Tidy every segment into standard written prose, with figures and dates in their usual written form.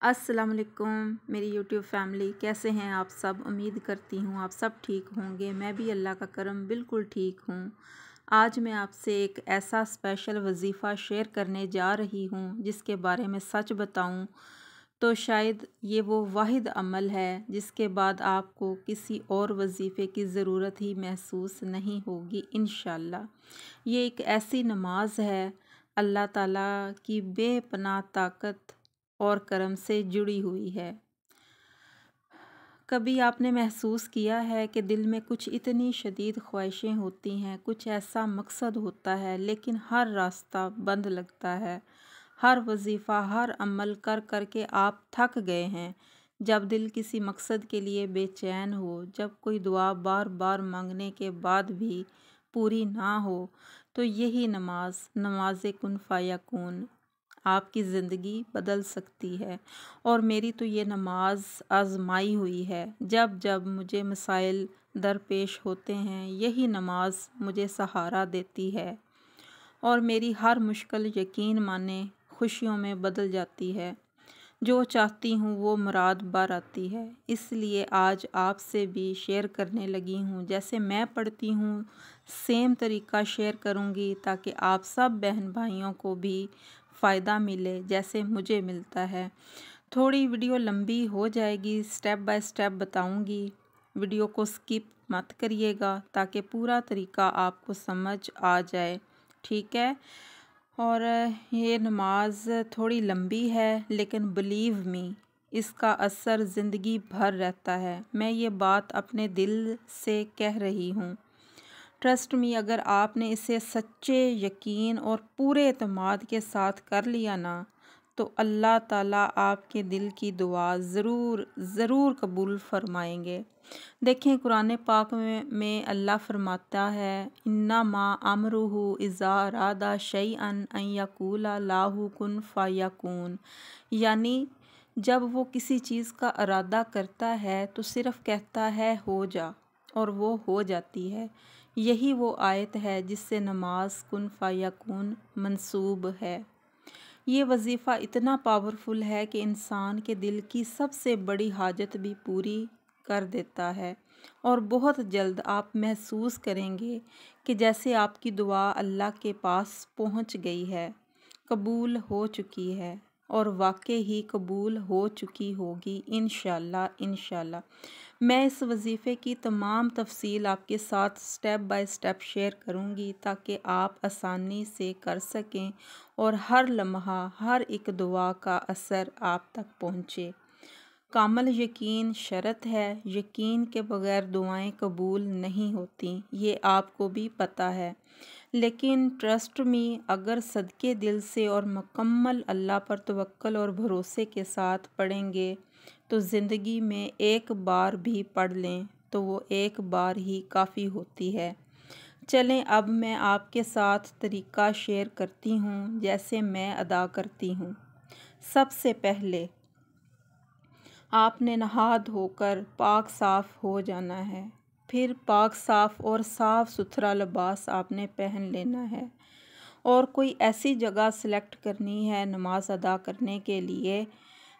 अस्सलाम वालेकुम मेरी यूट्यूब फैमिली, कैसे हैं आप सब। उम्मीद करती हूँ आप सब ठीक होंगे। मैं भी अल्लाह का करम बिल्कुल ठीक हूँ। आज मैं आपसे एक ऐसा स्पेशल वजीफ़ा शेयर करने जा रही हूँ जिसके बारे में सच बताऊँ तो शायद ये वो वाहिद अमल है जिसके बाद आपको किसी और वजीफ़े की ज़रूरत ही महसूस नहीं होगी इंशाअल्लाह। ये एक ऐसी नमाज है अल्लाह ताला की बेपनाह ताकत और करम से जुड़ी हुई है। कभी आपने महसूस किया है कि दिल में कुछ इतनी शदीद ख्वाहिशें होती हैं, कुछ ऐसा मकसद होता है लेकिन हर रास्ता बंद लगता है। हर वजीफ़ा, हर अमल कर कर के आप थक गए हैं। जब दिल किसी मकसद के लिए बेचैन हो, जब कोई दुआ बार बार मांगने के बाद भी पूरी ना हो, तो यही नमाज कुन फ़यकून आपकी ज़िंदगी बदल सकती है। और मेरी तो ये नमाज आजमाई हुई है। जब जब मुझे मसाइल दरपेश होते हैं, यही नमाज मुझे सहारा देती है और मेरी हर मुश्किल यकीन माने खुशियों में बदल जाती है। जो चाहती हूँ वो मुराद बार आती है। इसलिए आज आपसे भी शेयर करने लगी हूँ। जैसे मैं पढ़ती हूँ सेम तरीका शेयर करूँगी ताकि आप सब बहन भाइयों को भी फ़ायदा मिले जैसे मुझे मिलता है। थोड़ी वीडियो लंबी हो जाएगी, स्टेप बाय स्टेप बताऊँगी। वीडियो को स्किप मत करिएगा ताकि पूरा तरीका आपको समझ आ जाए, ठीक है। और ये नमाज थोड़ी लंबी है लेकिन बिलीव मी इसका असर ज़िंदगी भर रहता है। मैं ये बात अपने दिल से कह रही हूँ। ट्रस्ट मी, अगर आपने इसे सच्चे यकीन और पूरे एतमाद के साथ कर लिया ना, तो अल्लाह ताला आपके दिल की दुआ ज़रूर कबूल फरमाएंगे। देखें कुरान पाक में अल्लाह फरमाता है, इन्ना मा अमरुहु इज़ा अरादा शैअन अन यकूला लाहु कुन फ़यकून। यानी जब वो किसी चीज़ का इरादा करता है तो सिर्फ़ कहता है हो जा और वो हो जाती है। यही वो आयत है जिससे नमाज कुन फ़यकून मंसूब है। ये वजीफ़ा इतना पावरफुल है कि इंसान के दिल की सबसे बड़ी हाजत भी पूरी कर देता है और बहुत जल्द आप महसूस करेंगे कि जैसे आपकी दुआ अल्लाह के पास पहुंच गई है, कबूल हो चुकी है और वाकई ही कबूल हो चुकी होगी इंशाल्लाह। मैं इस वजीफ़े की तमाम तफसील आपके साथ स्टेप बाय स्टेप शेयर करूंगी ताकि आप आसानी से कर सकें और हर लम्हा, हर एक दुआ का असर आप तक पहुंचे। कामल यकीन शर्त है, यकीन के बगैर दुआएं कबूल नहीं होती, ये आपको भी पता है। लेकिन ट्रस्ट मी, अगर सदके दिल से और मुकम्मल अल्लाह पर तवक्ल और भरोसे के साथ पढ़ेंगे तो ज़िंदगी में एक बार भी पढ़ लें तो वो एक बार ही काफ़ी होती है। चलें अब मैं आपके साथ तरीका शेयर करती हूँ जैसे मैं अदा करती हूँ। सबसे पहले आपने नहा धोकर पाक साफ़ हो जाना है। फिर पाक साफ़ और साफ़ सुथरा लिबास आपने पहन लेना है और कोई ऐसी जगह सेलेक्ट करनी है नमाज अदा करने के लिए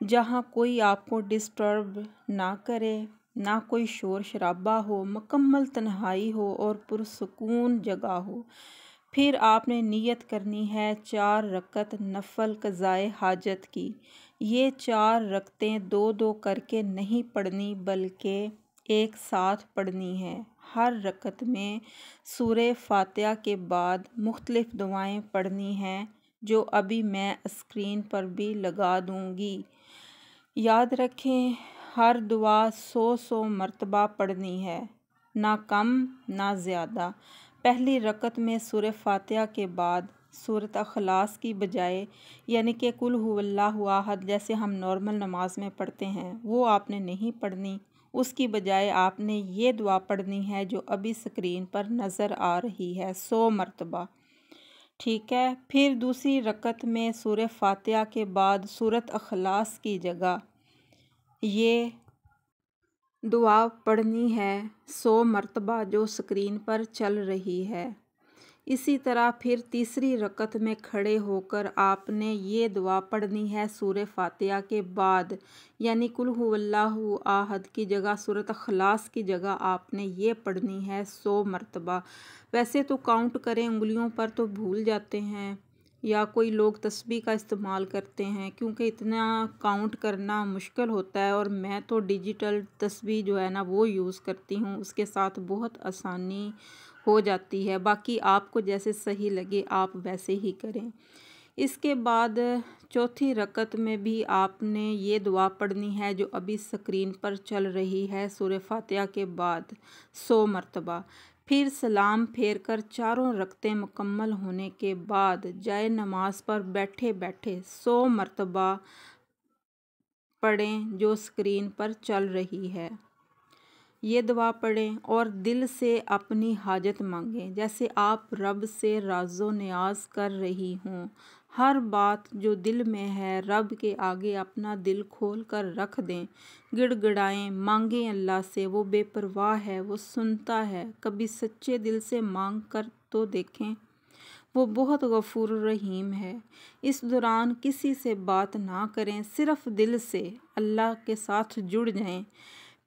जहाँ कोई आपको डिस्टर्ब ना करे, ना कोई शोर शराबा हो, मुकम्मल तन्हाई हो और पुरसुकून जगह हो। फिर आपने नियत करनी है 4 रकत नफल क़ज़ाए हाजत की। ये 4 रकतें दो दो करके नहीं पढ़नी बल्कि एक साथ पढ़नी है। हर रकत में सूरे फातिहा के बाद मुख्तलिफ दुआएं पढ़नी हैं जो अभी मैं स्क्रीन पर भी लगा दूंगी। याद रखें, हर दुआ 100 मरतबा पढ़नी है, ना कम ना ज़्यादा। पहली रकत में सूरह फातिहा के बाद सूरत अखलास की बजाय यानी कि कुल हुवल्लाहु अहद जैसे हम नॉर्मल नमाज में पढ़ते हैं वो आपने नहीं पढ़नी। उसकी बजाय आपने ये दुआ पढ़नी है जो अभी स्क्रीन पर नज़र आ रही है 100 मरतबा, ठीक है। फिर दूसरी रकत में सूरह फातिहा के बाद सूरत अखलास की जगह ये दुआ पढ़नी है 100 मरतबा जो स्क्रीन पर चल रही है। इसी तरह फिर तीसरी रकत में खड़े होकर आपने ये दुआ पढ़नी है सूरह फातिहा के बाद, यानी कुल हुवल्लाहु आहद की जगह सूरत अखलास की जगह आपने ये पढ़नी है 100 मरतबा। वैसे तो काउंट करें उंगलियों पर तो भूल जाते हैं, या कोई लोग तस्बीह का इस्तेमाल करते हैं, क्योंकि इतना काउंट करना मुश्किल होता है। और मैं तो डिजिटल तस्बीह जो है ना वो यूज़ करती हूँ, उसके साथ बहुत आसानी हो जाती है। बाकी आपको जैसे सही लगे आप वैसे ही करें। इसके बाद चौथी रकत में भी आपने ये दुआ पढ़नी है जो अभी स्क्रीन पर चल रही है सूरह फातिहा के बाद 100 मरतबा। फिर सलाम फेर कर चारों रकतें मुकम्मल होने के बाद जाए नमाज पर बैठे बैठे 100 मरतबा पढ़ें जो स्क्रीन पर चल रही है। ये दुआ पढ़ें और दिल से अपनी हाजत मांगें, जैसे आप रब से राज़ो न्याज कर रही हों। हर बात जो दिल में है रब के आगे अपना दिल खोल कर रख दें, गिड़गिड़ाएं, मांगें अल्लाह से। वो बेपरवाह है, वो सुनता है। कभी सच्चे दिल से मांग कर तो देखें, वो बहुत गफूर रहीम है। इस दौरान किसी से बात ना करें, सिर्फ दिल से अल्लाह के साथ जुड़ जाएं।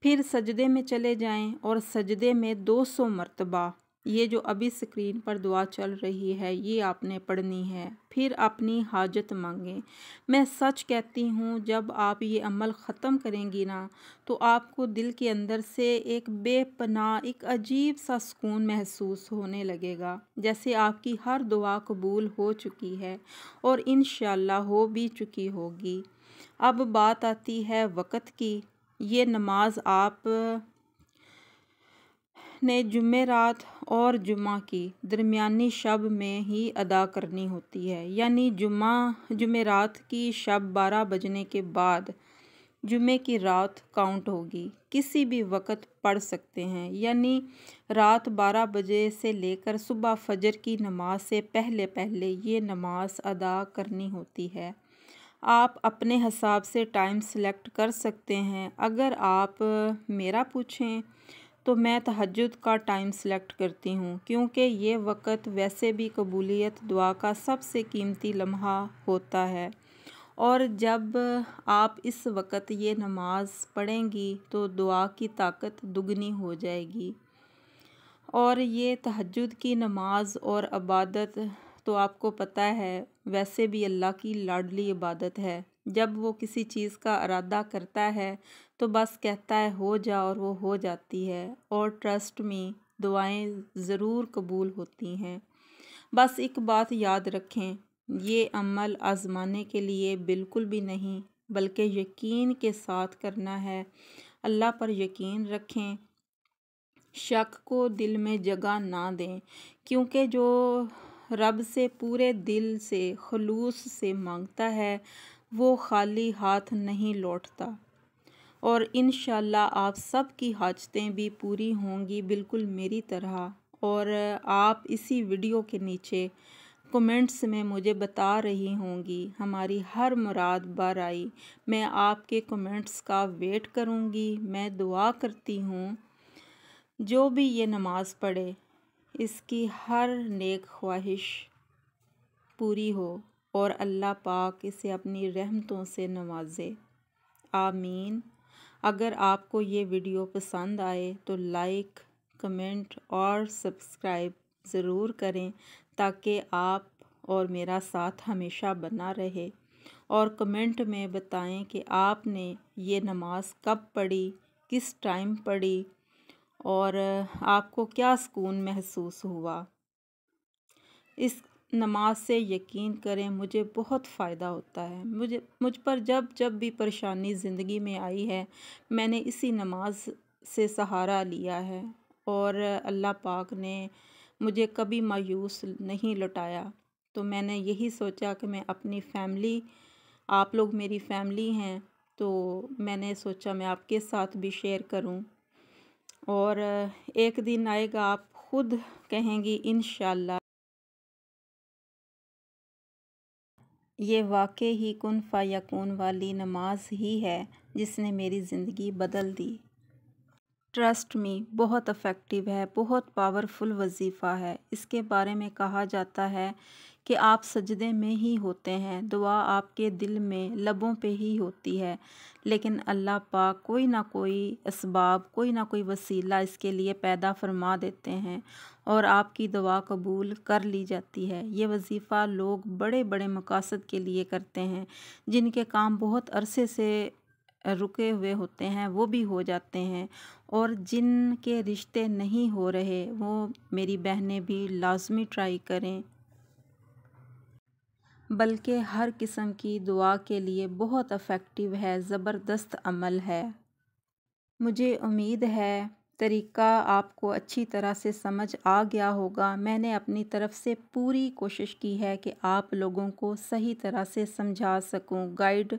फिर सजदे में चले जाएं और सजदे में 200 मरतबा ये जो अभी स्क्रीन पर दुआ चल रही है ये आपने पढ़नी है। फिर अपनी हाजत मांगें। मैं सच कहती हूँ जब आप ये अमल ख़त्म करेंगी ना तो आपको दिल के अंदर से एक बेपनाह एक अजीब सा सुकून महसूस होने लगेगा, जैसे आपकी हर दुआ कबूल हो चुकी है और इंशाअल्लाह हो भी चुकी होगी। अब बात आती है वक़्त की। ये नमाज आप ने जुमेरात और जुमा की दरमियानी शब में ही अदा करनी होती है, यानी जुमेरात की शब 12 बजने के बाद जुमे की रात काउंट होगी। किसी भी वक़्त पढ़ सकते हैं, यानी रात 12 बजे से लेकर सुबह फजर की नमाज से पहले पहले ये नमाज अदा करनी होती है। आप अपने हिसाब से टाइम सेलेक्ट कर सकते हैं। अगर आप मेरा पूछें तो मैं तहज्जुद का टाइम सेलेक्ट करती हूँ, क्योंकि ये वक़्त वैसे भी कबूलियत दुआ का सबसे कीमती लम्हा होता है। और जब आप इस वक़्त ये नमाज पढ़ेंगी तो दुआ की ताकत दुगनी हो जाएगी। और ये तहज्जुद की नमाज और इबादत तो आपको पता है वैसे भी अल्लाह की लाडली इबादत है। जब वो किसी चीज़ का इरादा करता है तो बस कहता है हो जा और वो हो जाती है। और ट्रस्ट मी, दुआएं ज़रूर कबूल होती हैं। बस एक बात याद रखें, ये अमल आज़माने के लिए बिल्कुल भी नहीं बल्कि यकीन के साथ करना है। अल्लाह पर यकीन रखें, शक को दिल में जगह ना दें, क्योंकि जो रब से पूरे दिल से खुलूस से मांगता है वो खाली हाथ नहीं लौटता। और इंशाल्लाह आप सब की हाजतें भी पूरी होंगी बिल्कुल मेरी तरह। और आप इसी वीडियो के नीचे कमेंट्स में मुझे बता रही होंगी हमारी हर मुराद बार आई। मैं आपके कमेंट्स का वेट करूंगी। मैं दुआ करती हूँ जो भी ये नमाज़ पढ़े इसकी हर नेक ख्वाहिश पूरी हो और अल्लाह पाक इसे अपनी रहमतों से नवाजे। आमीन। अगर आपको ये वीडियो पसंद आए तो लाइक, कमेंट और सब्सक्राइब ज़रूर करें, ताकि आप और मेरा साथ हमेशा बना रहे। और कमेंट में बताएं कि आपने ये नमाज कब पढ़ी, किस टाइम पढ़ी और आपको क्या सुकून महसूस हुआ। इस नमाज से यकीन करें मुझे बहुत फ़ायदा होता है। मुझ पर जब जब भी परेशानी ज़िंदगी में आई है मैंने इसी नमाज से सहारा लिया है और अल्लाह पाक ने मुझे कभी मायूस नहीं लौटाया। तो मैंने यही सोचा कि मैं अपनी फैमिली, आप लोग मेरी फैमिली हैं, तो मैंने सोचा मैं आपके साथ भी शेयर करूं। और एक दिन आएगा आप खुद कहेंगी इंशाल्लाह ये वाकई ही कुन फ़यकून वाली नमाज ही है जिसने मेरी ज़िंदगी बदल दी। ट्रस्ट मी, बहुत इफ़ेक्टिव है, बहुत पावरफुल वजीफ़ा है। इसके बारे में कहा जाता है कि आप सजदे में ही होते हैं, दुआ आपके दिल में लबों पे ही होती है, लेकिन अल्लाह पाक कोई ना कोई असबाब, कोई ना कोई वसीला इसके लिए पैदा फरमा देते हैं और आपकी दुआ कबूल कर ली जाती है। ये वजीफ़ा लोग बड़े बड़े मकासद के लिए करते हैं, जिनके काम बहुत अरसे से रुके हुए होते हैं वो भी हो जाते हैं, और जिनके रिश्ते नहीं हो रहे वो मेरी बहनें भी लाज़मी ट्राई करें। बल्कि हर किस्म की दुआ के लिए बहुत इफ़ेक्टिव है, ज़बरदस्त अमल है। मुझे उम्मीद है तरीक़ा आपको अच्छी तरह से समझ आ गया होगा। मैंने अपनी तरफ से पूरी कोशिश की है कि आप लोगों को सही तरह से समझा सकूं, गाइड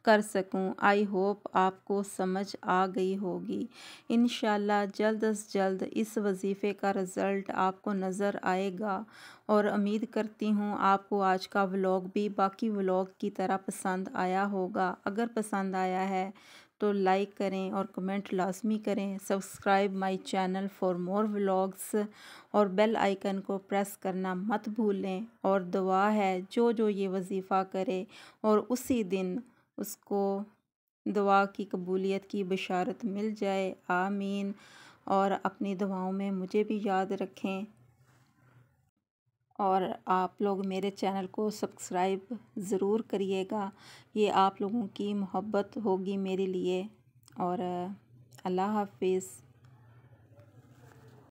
कर सकूं। आई होप आपको समझ आ गई होगी। इंशाल्लाह जल्द अज़ जल्द इस वजीफ़े का रिज़ल्ट आपको नज़र आएगा, और उम्मीद करती हूँ आपको आज का व्लॉग भी बाकी व्लॉग की तरह पसंद आया होगा। अगर पसंद आया है तो लाइक करें और कमेंट लाजमी करें। Subscribe my channel for more vlogs, और बेल आइकन को प्रेस करना मत भूलें। और दुआ है जो जो ये वजीफ़ा करे और उसी दिन उसको दुआ की कबूलियत की बशारत मिल जाए। आमीन। और अपनी दुआओं में मुझे भी याद रखें, और आप लोग मेरे चैनल को सब्सक्राइब ज़रूर करिएगा। ये आप लोगों की मोहब्बत होगी मेरे लिए। और अल्लाह हाफिज़।